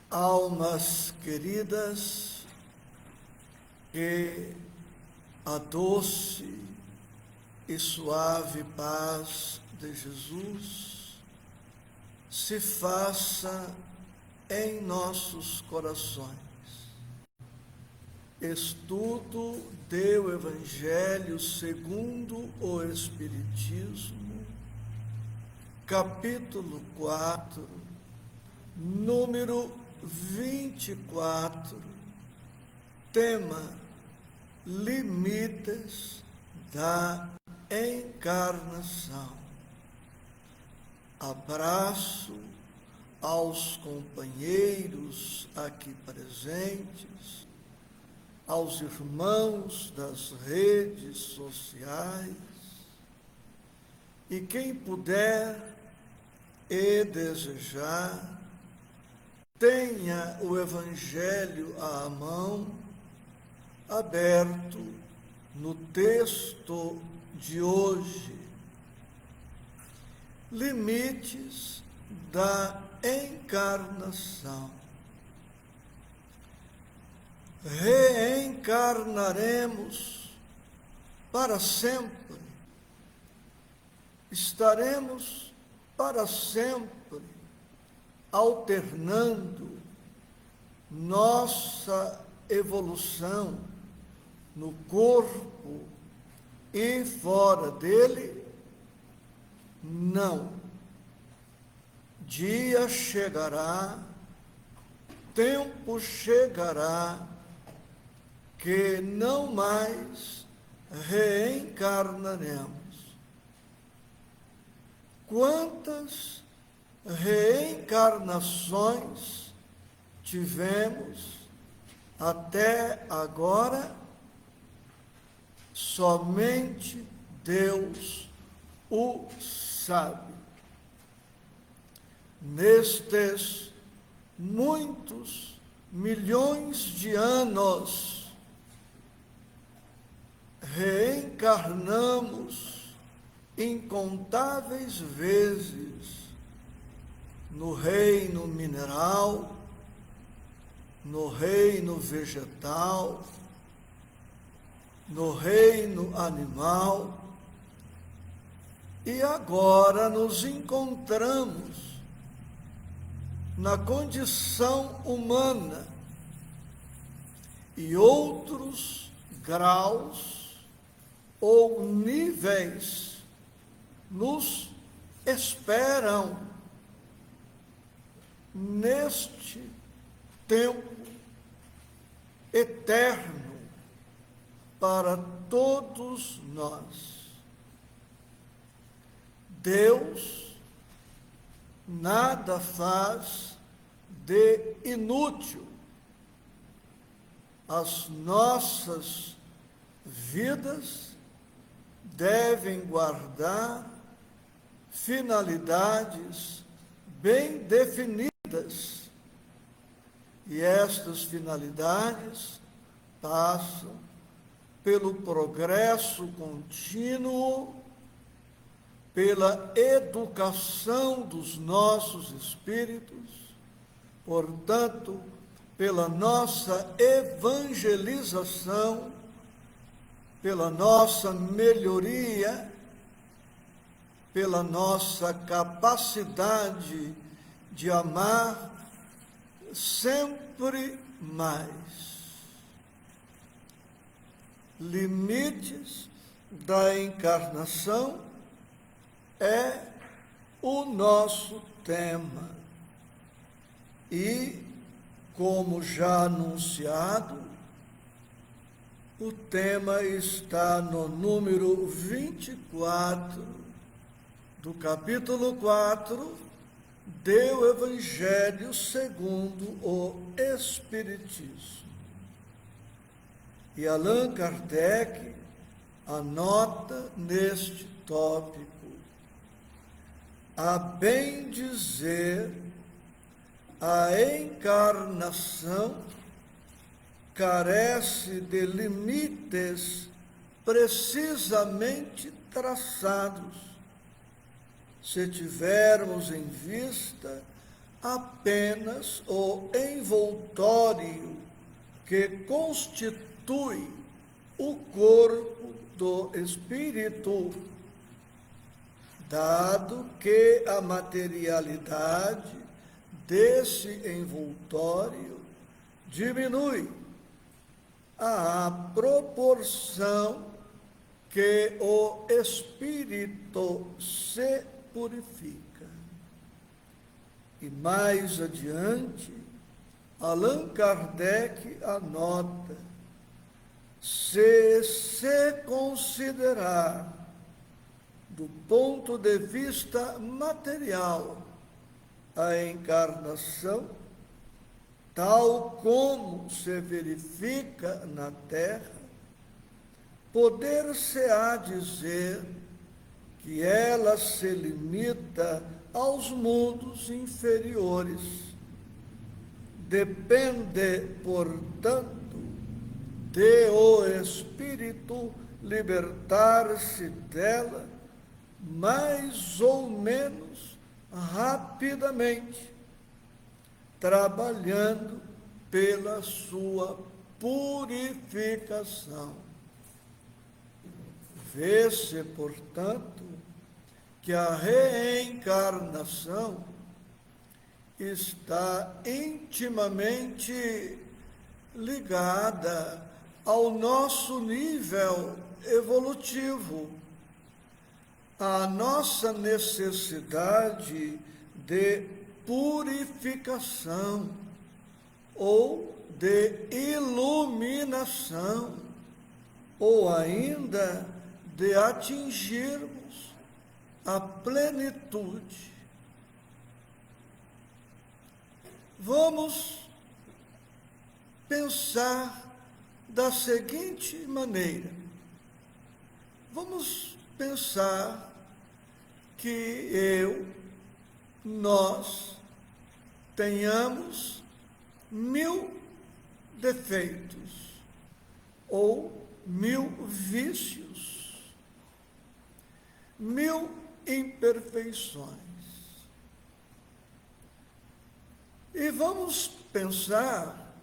Almas queridas, que a doce e suave paz de Jesus se faça em nossos corações. Estudo do Evangelho segundo o Espiritismo, capítulo 4, número 24, tema: limites da encarnação. Abraço aos companheiros aqui presentes, aos irmãos das redes sociais, e quem puder e desejar, tenha o Evangelho à mão, aberto no texto de hoje. Limites da encarnação. Reencarnaremos para sempre. Estaremos para sempre alternando nossa evolução no corpo e fora dele? Não. Dia chegará, tempo chegará, que não mais reencarnaremos. Quantas reencarnações tivemos até agora? Somente Deus o sabe. Nestes muitos milhões de anos, reencarnamos incontáveis vezes no reino mineral, no reino vegetal, no reino animal, e agora nos encontramos na condição humana, e outros graus ou níveis nos esperam neste tempo eterno para todos nós. Deus nada faz de inútil. As nossas vidas devem guardar finalidades bem definidas, e estas finalidades passam pelo progresso contínuo, pela educação dos nossos espíritos, portanto, pela nossa evangelização, pela nossa melhoria, pela nossa capacidade de amar sempre mais. Limites da encarnação é o nosso tema. E, como já anunciado, o tema está no número 24 do capítulo 4 do Evangelho segundo o Espiritismo. E Allan Kardec anota neste tópico: a bem dizer, a encarnação carece de limites precisamente traçados, se tivermos em vista apenas o envoltório que constitui o corpo do espírito, dado que a materialidade desse envoltório diminui à proporção que o espírito se purifica. E mais adiante, Allan Kardec anota: se considerar do ponto de vista material a encarnação, tal como se verifica na Terra, poder-se-á dizer que ela se limita aos mundos inferiores. Depende, portanto, de o espírito libertar-se dela mais ou menos rapidamente, trabalhando pela sua purificação. Vê-se, portanto, que a reencarnação está intimamente ligada ao nosso nível evolutivo, à nossa necessidade de purificação ou de iluminação, ou ainda de atingirmos a plenitude. Vamos pensar da seguinte maneira: vamos pensar que nós tenhamos 1000 defeitos ou 1000 vícios, 1000 imperfeições. E vamos pensar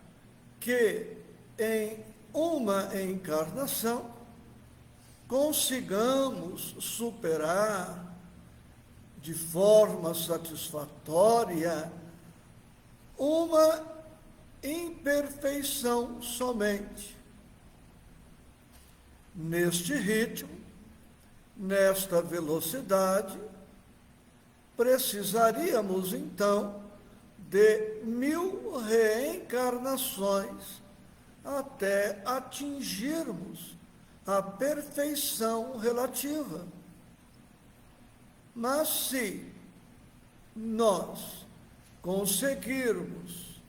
que em uma encarnação consigamos superar de forma satisfatória uma imperfeição somente. Neste ritmo, nesta velocidade, precisaríamos então de 1000 reencarnações até atingirmos a perfeição relativa. Mas se nós conseguirmos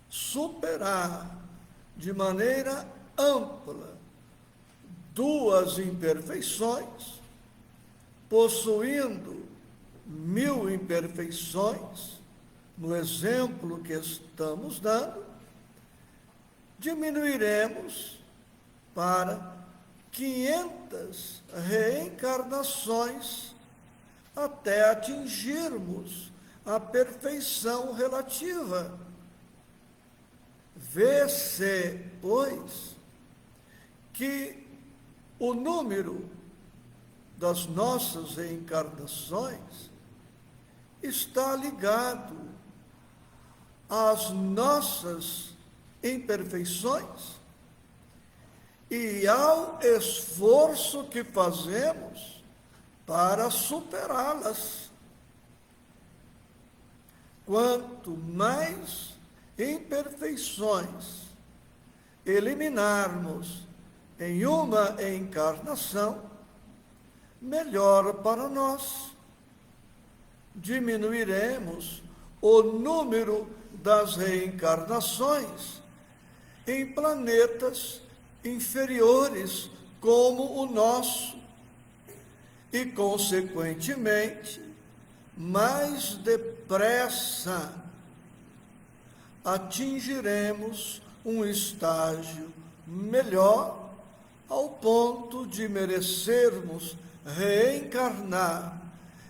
superar de maneira ampla 2 imperfeições, possuindo 1000 imperfeições, no exemplo que estamos dando, diminuiremos para 500 reencarnações até atingirmos a perfeição relativa. Vê-se, pois, que o número das nossas reencarnações está ligado às nossas imperfeições e ao esforço que fazemos para superá-las. Quanto mais imperfeições eliminarmos em uma encarnação, melhor para nós. Diminuiremos o número das reencarnações em planetas inferiores como o nosso e, consequentemente, mais depressa atingiremos um estágio melhor ao ponto de merecermos reencarnar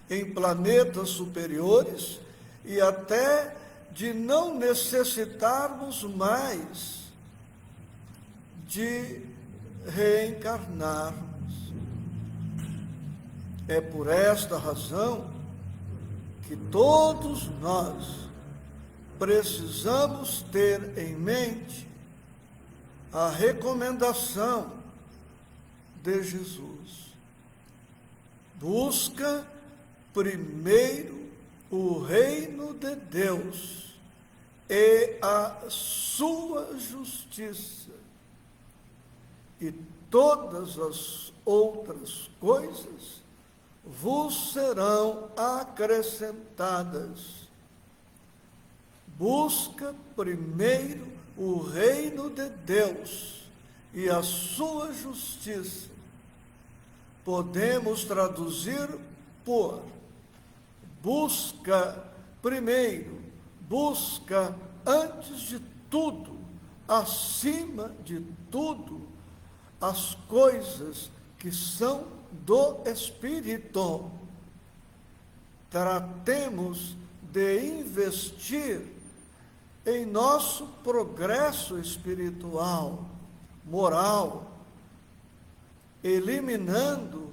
em planetas superiores e até de não necessitarmos mais de reencarnarmos. É por esta razão que todos nós precisamos ter em mente a recomendação de Jesus. Busca primeiro o reino de Deus e a sua justiça, e todas as outras coisas vos serão acrescentadas. Busca primeiro o reino de Deus e a sua justiça. Podemos traduzir por busca primeiro, busca antes de tudo, acima de tudo, as coisas que são do Espírito. Tratemos de investir em nosso progresso espiritual, moral, eliminando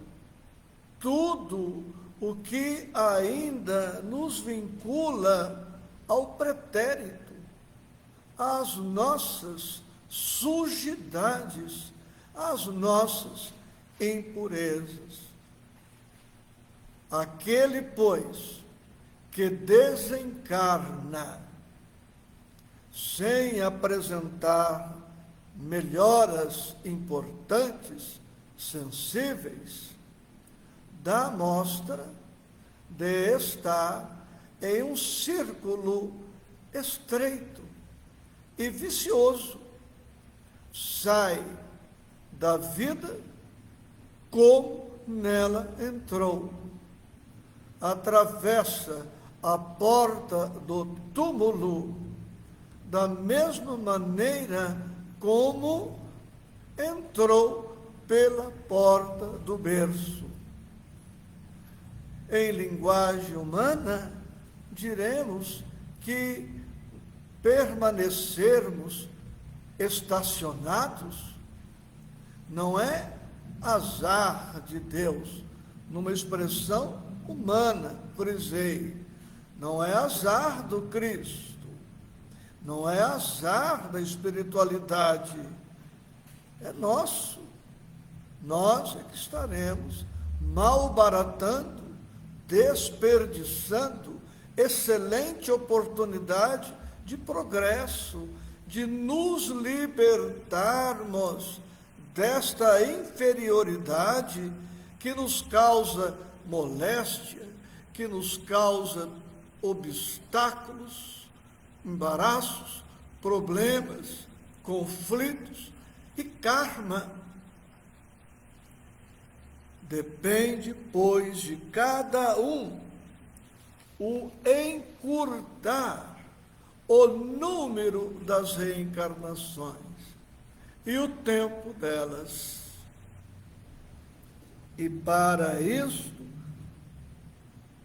tudo o que ainda nos vincula ao pretérito, às nossas sujidades, às nossas impurezas. Aquele, pois, que desencarna sem apresentar melhoras importantes, sensíveis, dá mostra de estar em um círculo estreito e vicioso. Sai da vida como nela entrou. Atravessa a porta do túmulo da mesma maneira como entrou pela porta do berço. Em linguagem humana, diremos que permanecermos estacionados não é azar de Deus, numa expressão humana, frisei, não é azar do Cristo, não é azar da espiritualidade, é nosso. Nós é que estaremos malbaratando, desperdiçando excelente oportunidade de progresso, de nos libertarmos desta inferioridade que nos causa moléstia, que nos causa obstáculos, embaraços, problemas, conflitos e karma. Depende, pois, de cada um o encurtar o número das reencarnações e o tempo delas. E para isto,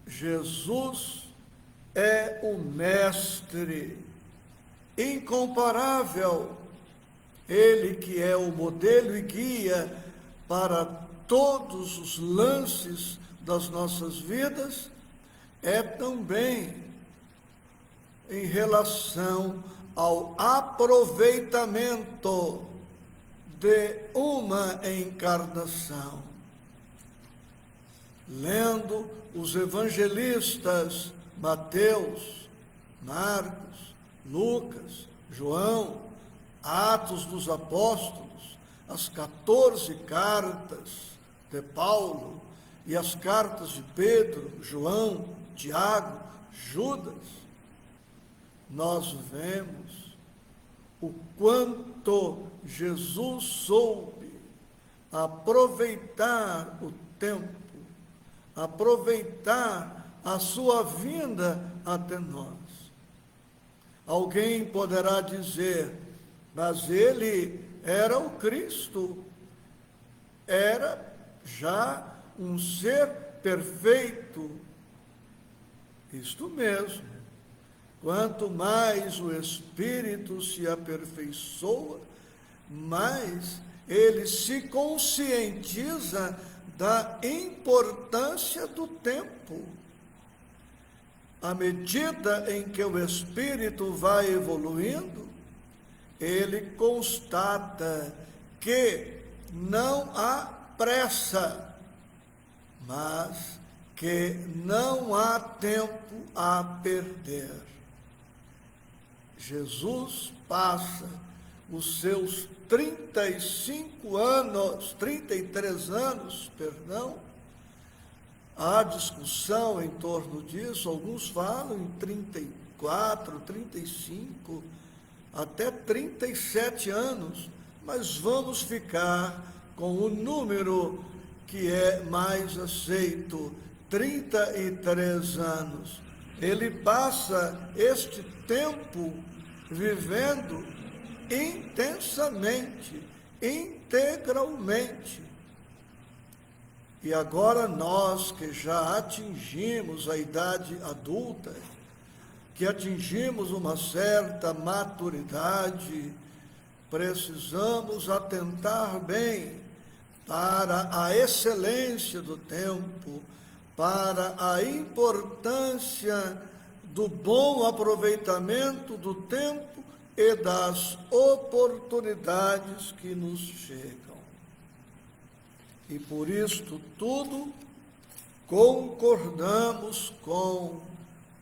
Jesus é o mestre incomparável, ele que é o modelo e guia para todos os lances das nossas vidas, é também em relação ao aproveitamento de uma encarnação. Lendo os evangelistas Mateus, Marcos, Lucas, João, Atos dos Apóstolos, as 14 cartas de Paulo e as cartas de Pedro, João, Tiago, Judas, nós vemos o quanto Jesus soube aproveitar o tempo, aproveitar a sua vinda até nós. Alguém poderá dizer, mas ele era o Cristo, era já um ser perfeito. Isto mesmo, Quanto mais o espírito se aperfeiçoa, mais ele se conscientiza da importância do tempo. À medida em que o espírito vai evoluindo, ele constata que não há pressa, mas que não há tempo a perder. Jesus passa os seus 33 anos, há discussão em torno disso, alguns falam em 34, 35, até 37 anos, mas vamos ficar com o número que é mais aceito, 33 anos. Ele passa este tempo vivendo intensamente, integralmente. E agora nós que já atingimos a idade adulta, que atingimos uma certa maturidade, precisamos atentar bem para a excelência do tempo, para a importância do bom aproveitamento do tempo e das oportunidades que nos chegam. E por isto tudo, concordamos com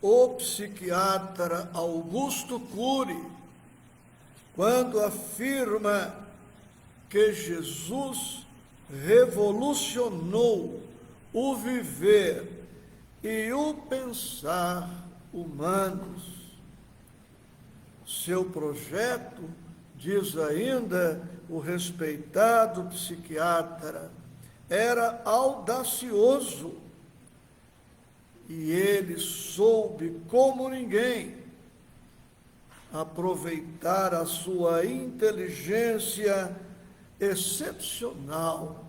o psiquiatra Augusto Cury, quando afirma que Jesus revolucionou o viver e o pensar humanos. Seu projeto, diz ainda o respeitado psiquiatra, era audacioso e ele soube, como ninguém, aproveitar a sua inteligência excepcional,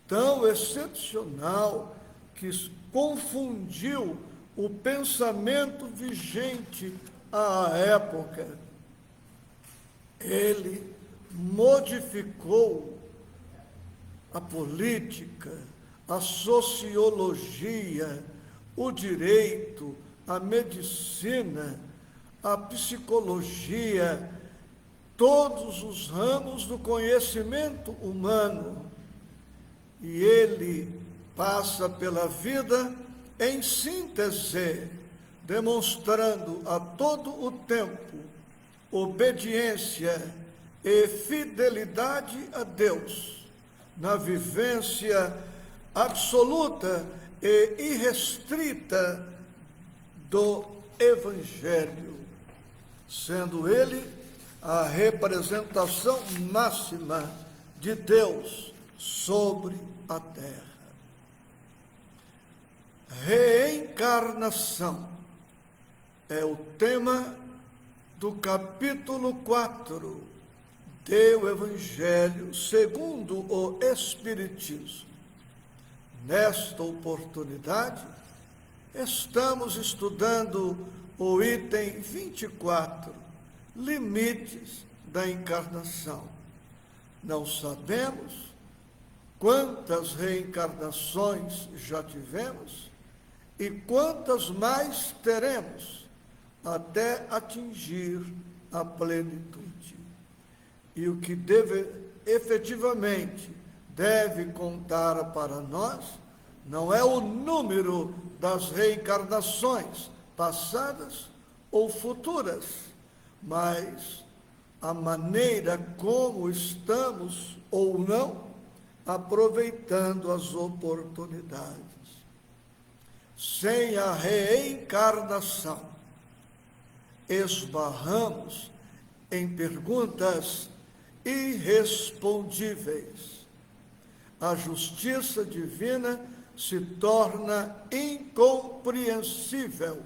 tão excepcional que confundiu o pensamento vigente à época. Ele modificou a política, a sociologia, o direito, a medicina, a psicologia, todos os ramos do conhecimento humano. E ele passa pela vida em síntese, demonstrando a todo o tempo obediência e fidelidade a Deus, na vivência absoluta e irrestrita do Evangelho, sendo ele a representação máxima de Deus sobre a terra. Reencarnação é o tema do capítulo 4 do Evangelho segundo o Espiritismo. Nesta oportunidade, estamos estudando o item 24, limites da encarnação. Não sabemos quantas reencarnações já tivemos e quantas mais teremos até atingir a plenitude. E o que efetivamente deve contar para nós não é o número das reencarnações passadas ou futuras, mas a maneira como estamos ou não aproveitando as oportunidades. Sem a reencarnação, esbarramos em perguntas irrespondíveis. A justiça divina se torna incompreensível,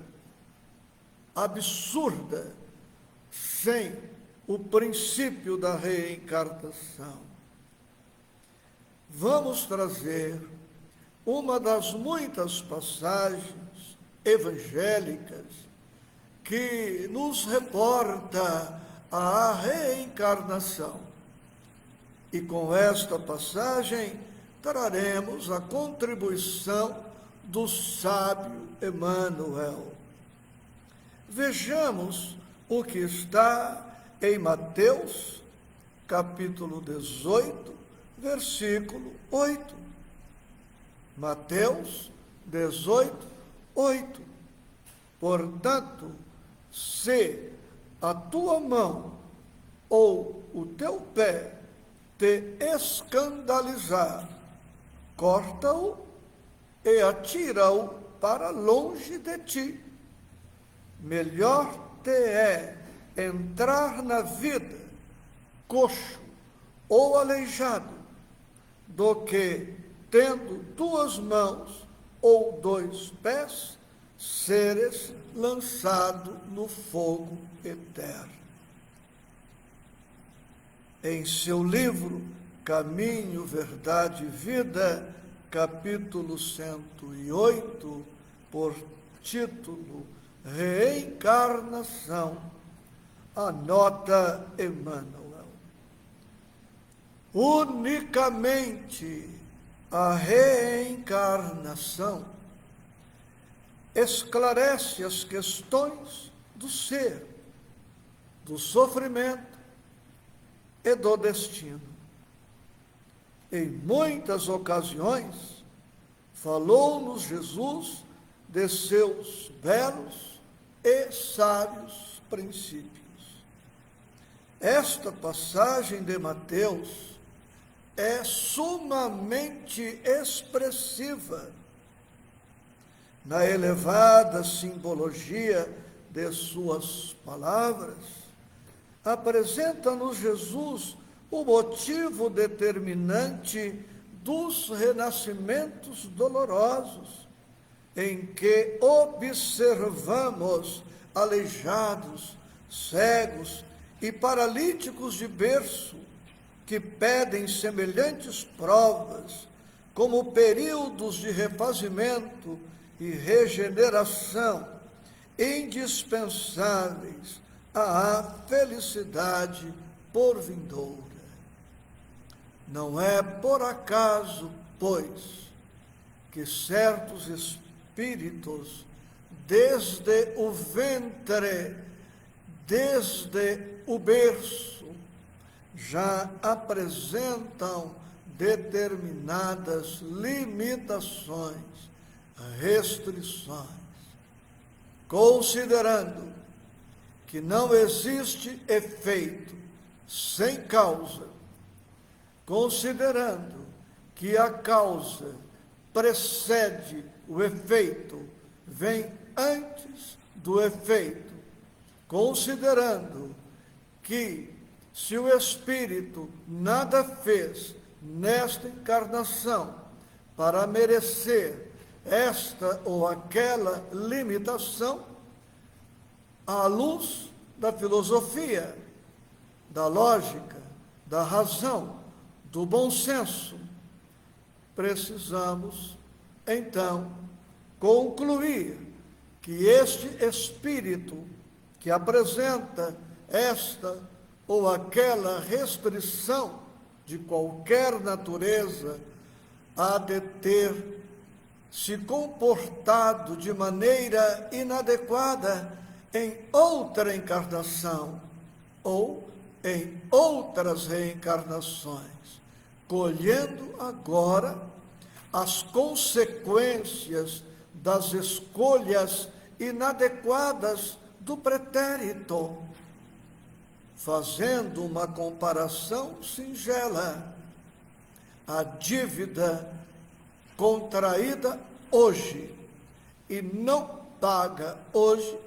absurda, sem o princípio da reencarnação. Vamos trazer uma das muitas passagens evangélicas que nos reporta a reencarnação. E com esta passagem traremos a contribuição do sábio Emmanuel. Vejamos o que está em Mateus, capítulo 18, versículo 8. Mateus 18, 8. Portanto, se a tua mão ou o teu pé te escandalizar, corta-o e atira-o para longe de ti. Melhor te é entrar na vida coxo ou aleijado, do que, tendo 2 mãos ou 2 pés, seres lançado no fogo eterno. Em seu livro Caminho, Verdade e Vida, capítulo 108, por título Reencarnação, anota Emmanuel: unicamente a reencarnação esclarece as questões do ser, do sofrimento e do destino. Em muitas ocasiões, falou-nos Jesus de seus belos e sábios princípios. Esta passagem de Mateus é sumamente expressiva na elevada simbologia de suas palavras. Apresenta-nos Jesus o motivo determinante dos renascimentos dolorosos, em que observamos aleijados, cegos e paralíticos de berço, que pedem semelhantes provas, como períodos de refazimento e regeneração, indispensáveis à felicidade por vindoura. Não é por acaso, pois, que certos espíritos, desde o ventre, desde o berço, já apresentam determinadas limitações, restrições, considerando que não existe efeito sem causa, considerando que a causa precede o efeito, vem antes do efeito, considerando que se o espírito nada fez nesta encarnação para merecer esta ou aquela limitação, à luz da filosofia, da lógica, da razão, do bom senso, precisamos, então, concluir que este espírito que apresenta esta ou aquela restrição de qualquer natureza há de ter se comportado de maneira inadequada em outra encarnação ou em outras reencarnações, colhendo agora as consequências das escolhas inadequadas do pretérito, fazendo uma comparação singela. A dívida contraída hoje e não paga hoje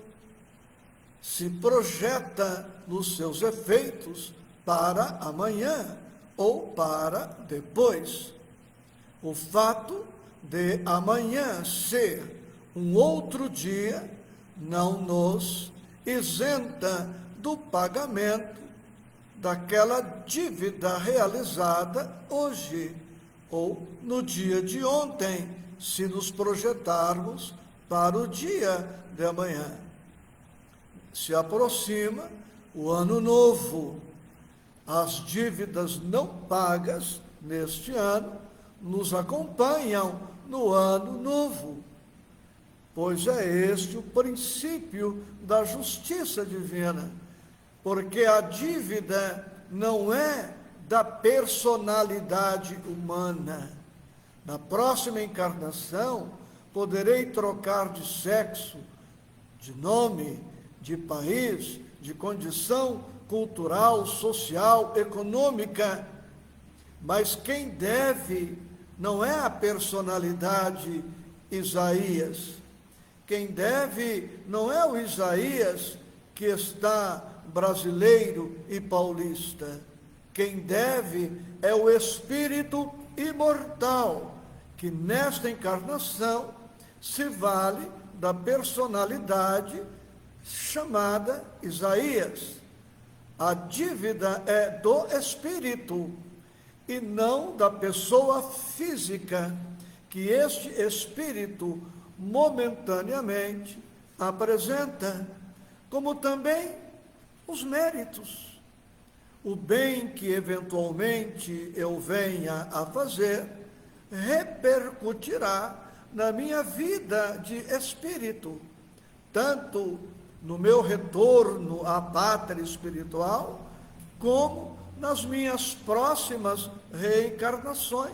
se projeta nos seus efeitos para amanhã ou para depois. O fato de amanhã ser um outro dia não nos isenta do pagamento daquela dívida realizada hoje ou no dia de ontem, se nos projetarmos para o dia de amanhã. Se aproxima o ano novo. As dívidas não pagas neste ano nos acompanham no ano novo, pois é este o princípio da justiça divina, porque a dívida não é da personalidade humana. Na próxima encarnação, poderei trocar de sexo, de nome, de país, de condição cultural, social, econômica, mas quem deve não é a personalidade Isaías. Quem deve não é o Isaías que está brasileiro e paulista. Quem deve é o espírito imortal, que nesta encarnação se vale da personalidade chamada Isaías. A dívida é do espírito e não da pessoa física, que este espírito momentaneamente apresenta, como também os méritos. O bem que eventualmente eu venha a fazer repercutirá na minha vida de espírito, tanto no meu retorno à pátria espiritual, como nas minhas próximas reencarnações.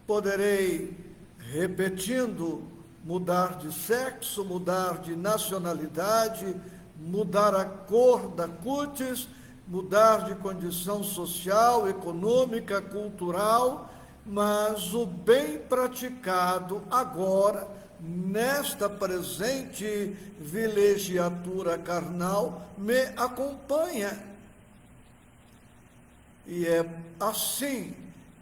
Poderei, repetindo, mudar de sexo, mudar de nacionalidade, mudar a cor da cútis, mudar de condição social, econômica, cultural, mas o bem praticado agora, nesta presente vilegiatura carnal, me acompanha. E é assim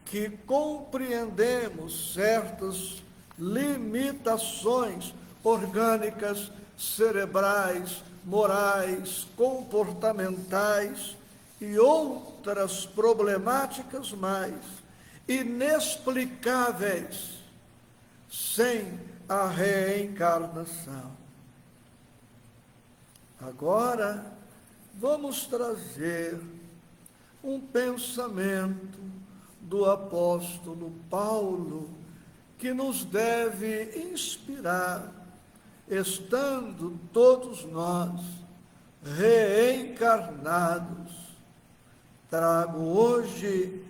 que compreendemos certas limitações orgânicas, cerebrais, morais, comportamentais e outras problemáticas mais inexplicáveis sem a reencarnação. Agora, vamos trazer um pensamento do apóstolo Paulo que nos deve inspirar, estando todos nós reencarnados. Trago hoje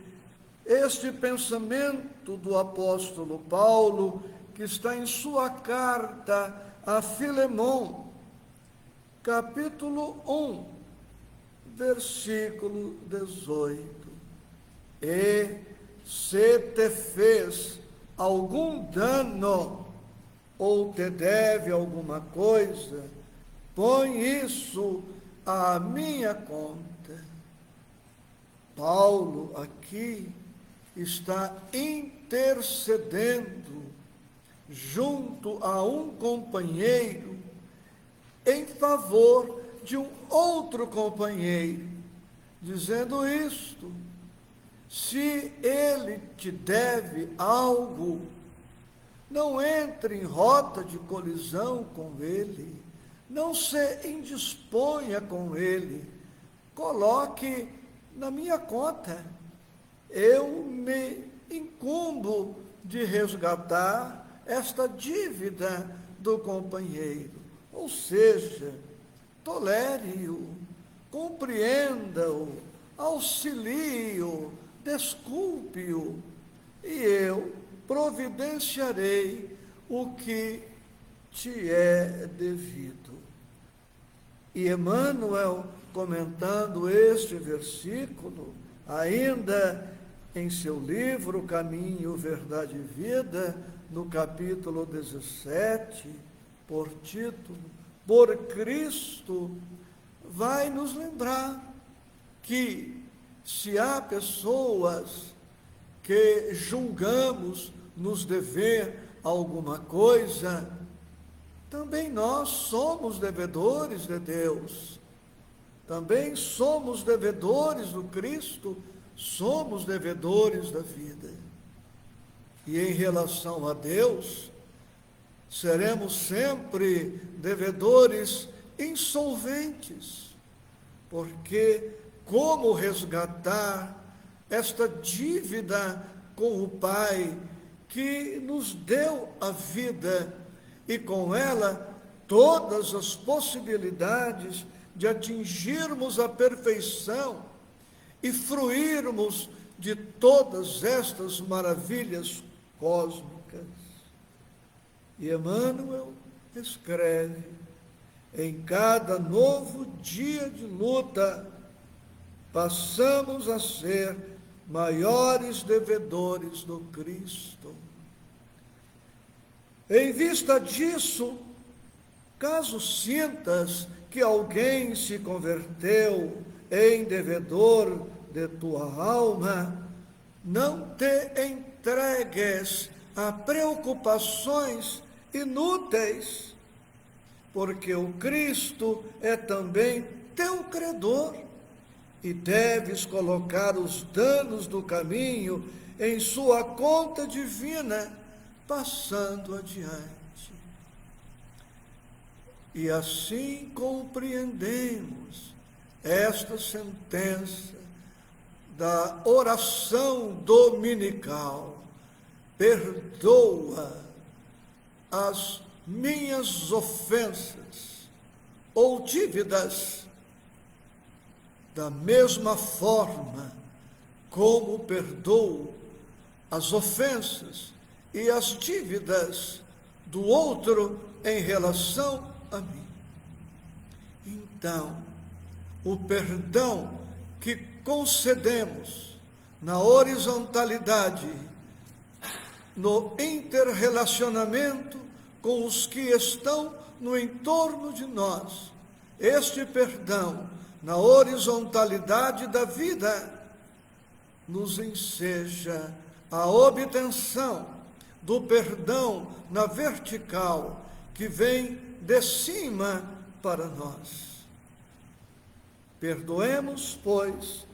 este pensamento do apóstolo Paulo, que está em sua carta a Filemon, capítulo 1, versículo 18. E se te fez algum dano, ou te deve alguma coisa, põe isso à minha conta. Paulo aqui está intercedendo junto a um companheiro em favor de um outro companheiro, dizendo isto: se ele te deve algo, não entre em rota de colisão com ele, não se indisponha com ele, coloque na minha conta. Eu me incumbo de resgatar esta dívida do companheiro. Ou seja, tolere-o, compreenda-o, auxilie-o, desculpe-o, e eu providenciarei o que te é devido. E Emmanuel, comentando este versículo, ainda em seu livro Caminho, Verdade e Vida, no capítulo 17, por título, Por Cristo, vai nos lembrar que se há pessoas que julgamos nos dever alguma coisa, também nós somos devedores de Deus, também somos devedores do Cristo, somos devedores da vida. E em relação a Deus, seremos sempre devedores insolventes, porque como resgatar esta dívida com o Pai que nos deu a vida e com ela todas as possibilidades de atingirmos a perfeição e fruirmos de todas estas maravilhas cósmicas. E Emmanuel escreve: em cada novo dia de luta, passamos a ser maiores devedores do Cristo. Em vista disso, caso sintas que alguém se converteu em devedor de tua alma, não te entregues a preocupações inúteis, porque o Cristo é também teu credor e deves colocar os danos do caminho em sua conta divina, passando adiante. E assim compreendemos esta sentença da oração dominical: perdoa as minhas ofensas ou dívidas, da mesma forma como perdoo as ofensas e as dívidas do outro em relação a mim. Então, o perdão que concedemos na horizontalidade, no interrelacionamento com os que estão no entorno de nós, este perdão na horizontalidade da vida nos enseja a obtenção do perdão na vertical, que vem de cima para nós. Perdoemos, pois,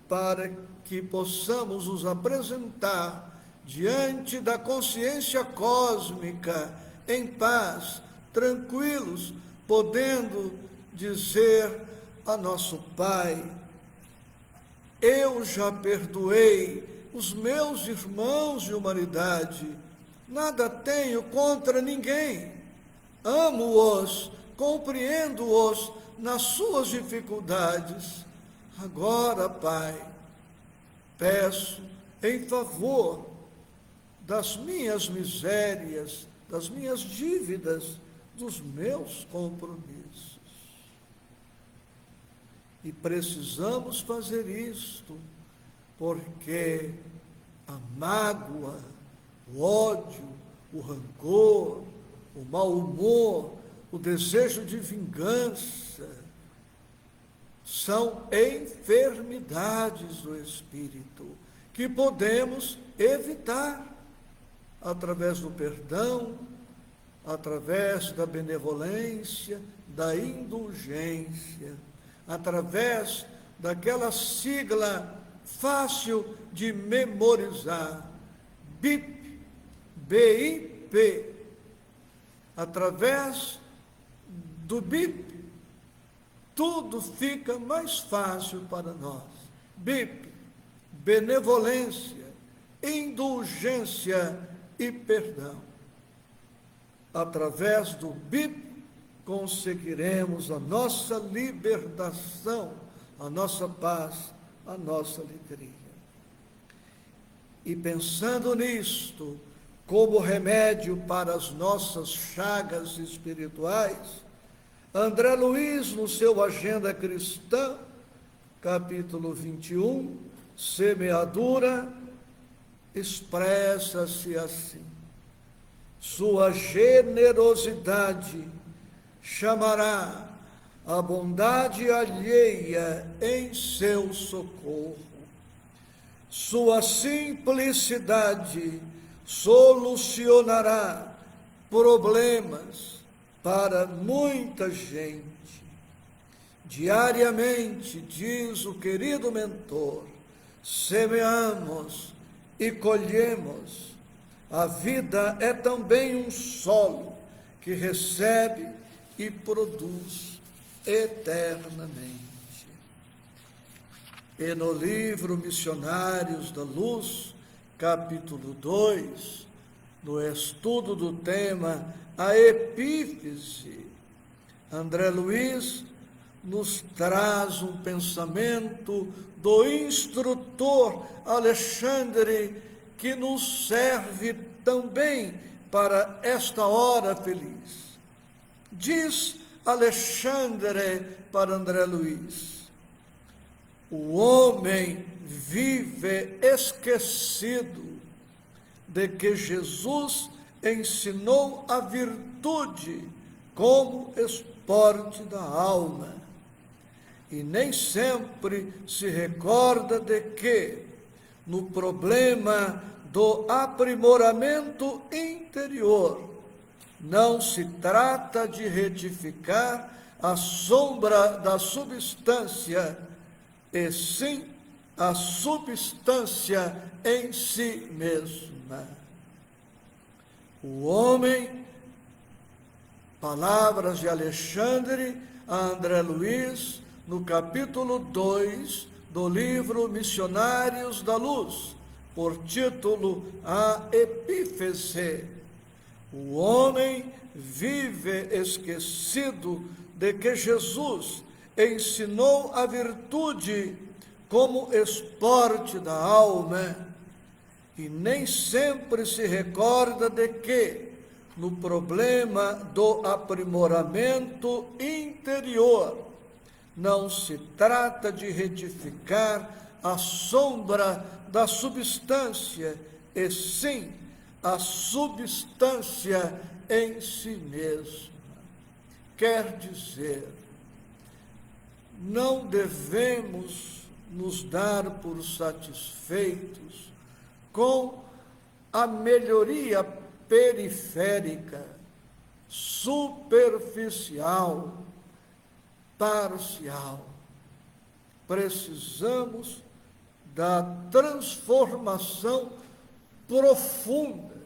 para que possamos nos apresentar diante da consciência cósmica em paz, tranquilos, podendo dizer a nosso Pai: eu já perdoei os meus irmãos de humanidade, nada tenho contra ninguém, amo-os, compreendo-os nas suas dificuldades. Agora, Pai, peço em favor das minhas misérias, das minhas dívidas, dos meus compromissos. E precisamos fazer isto, porque a mágoa, o ódio, o rancor, o mau humor, o desejo de vingança, são enfermidades do espírito que podemos evitar através do perdão, através da benevolência, da indulgência, através daquela sigla fácil de memorizar, BIP, BIP, através do BIP, tudo fica mais fácil para nós. BIP, benevolência, indulgência e perdão. Através do BIP, conseguiremos a nossa libertação, a nossa paz, a nossa alegria. E pensando nisto, como remédio para as nossas chagas espirituais, André Luiz, no seu Agenda Cristã, capítulo 21, Semeadura, expressa-se assim: sua generosidade chamará a bondade alheia em seu socorro. Sua simplicidade solucionará problemas para muita gente. Diariamente, diz o querido mentor, semeamos e colhemos. A vida é também um solo que recebe e produz. eternamente. E no livro Missionários da Luz, capítulo 2, no estudo do tema A Epífise, André Luiz nos traz um pensamento do instrutor Alexandre que nos serve também para esta hora feliz. Diz Alexandre para André Luiz: o homem vive esquecido de que Jesus ensinou a virtude como esporte da alma, e nem sempre se recorda de que, no problema do aprimoramento interior, não se trata de retificar a sombra da substância, e sim a substância em si mesma. O homem, palavras de Alexandre a André Luiz, no capítulo 2 do livro Missionários da Luz, por título A Epífise. O homem vive esquecido de que Jesus ensinou a virtude como esporte da alma, e nem sempre se recorda de que, no problema do aprimoramento interior, não se trata de retificar a sombra da substância, e sim a substância em si mesma. Quer dizer, não devemos nos dar por satisfeitos com a melhoria periférica, superficial, parcial. Precisamos da transformação profunda,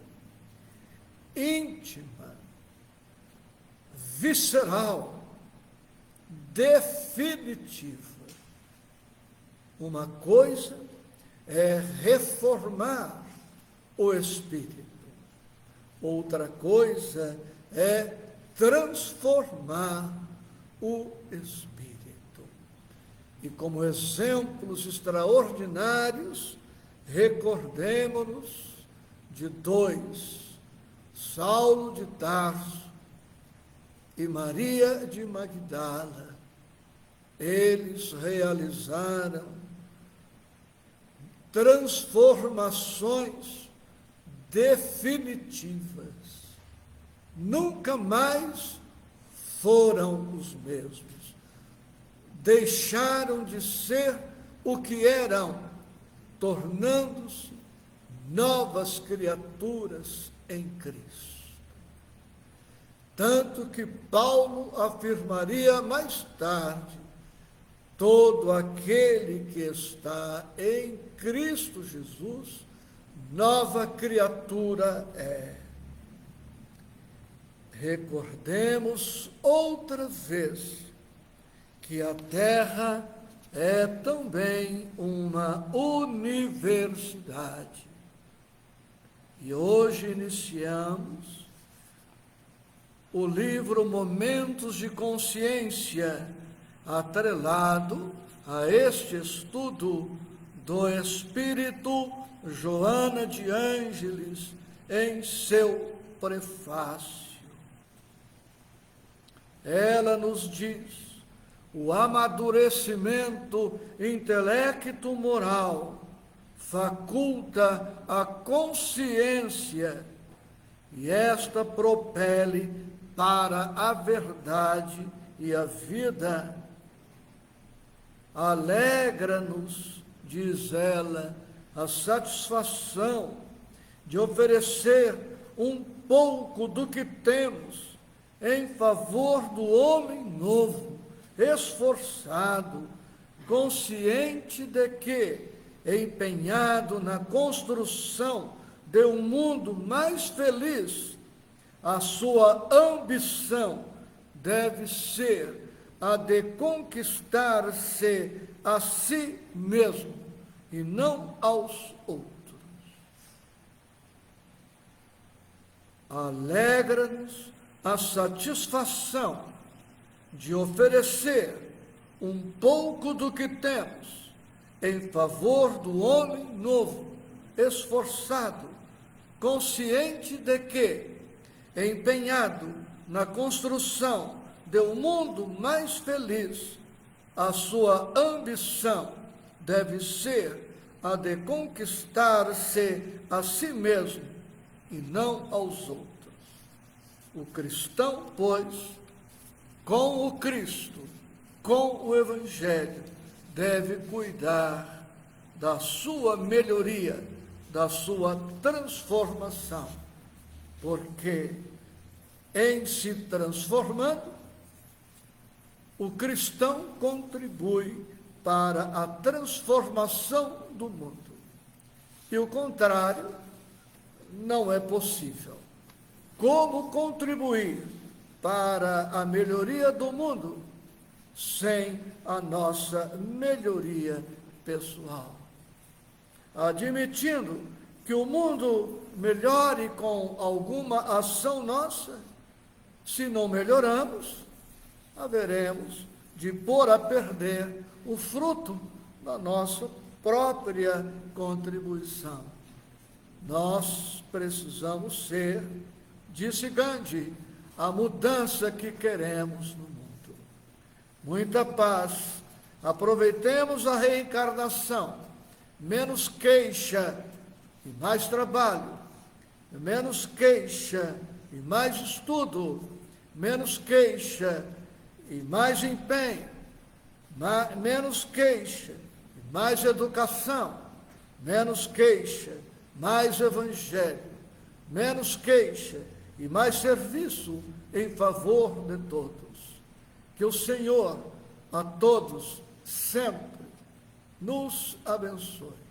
íntima, visceral, definitiva. Uma coisa é reformar o espírito, outra coisa é transformar o espírito. E como exemplos extraordinários, recordemo-nos de dois: Saulo de Tarso e Maria de Magdala. Eles realizaram transformações definitivas. Nunca mais foram os mesmos. Deixaram de ser o que eram, tornando-se novas criaturas em Cristo. Tanto que Paulo afirmaria mais tarde: todo aquele que está em Cristo Jesus, nova criatura é. Recordemos outra vez que a Terra é também uma universidade. E hoje iniciamos o livro Momentos de Consciência, atrelado a este estudo do Espírito Joana de Ângeles em seu prefácio. Ela nos diz: o amadurecimento intelecto-moral faculta a consciência e esta propele para a verdade e a vida. Alegra-nos, diz ela, a satisfação de oferecer um pouco do que temos em favor do homem novo, esforçado, consciente de que, empenhado na construção de um mundo mais feliz, a sua ambição deve ser há de conquistar-se a si mesmo e não aos outros. Alegra-nos a satisfação de oferecer um pouco do que temos em favor do homem novo, esforçado, consciente de que, empenhado na construção de um mundo mais feliz, a sua ambição deve ser a de conquistar-se a si mesmo e não aos outros. O cristão, pois, com o Cristo, com o Evangelho, deve cuidar da sua melhoria, da sua transformação, porque em se transformando, o cristão contribui para a transformação do mundo. E o contrário não é possível. Como contribuir para a melhoria do mundo sem a nossa melhoria pessoal? Admitindo que o mundo melhore com alguma ação nossa, se não melhoramos, haveremos de pôr a perder o fruto da nossa própria contribuição. Nós precisamos ser, disse Gandhi, a mudança que queremos no mundo. Muita paz. Aproveitemos a reencarnação. Menos queixa e mais trabalho. Menos queixa e mais estudo. Menos queixa e mais empenho. Menos queixa e mais educação. Menos queixa, mais evangelho. Menos queixa e mais serviço em favor de todos. Que o Senhor a todos sempre nos abençoe.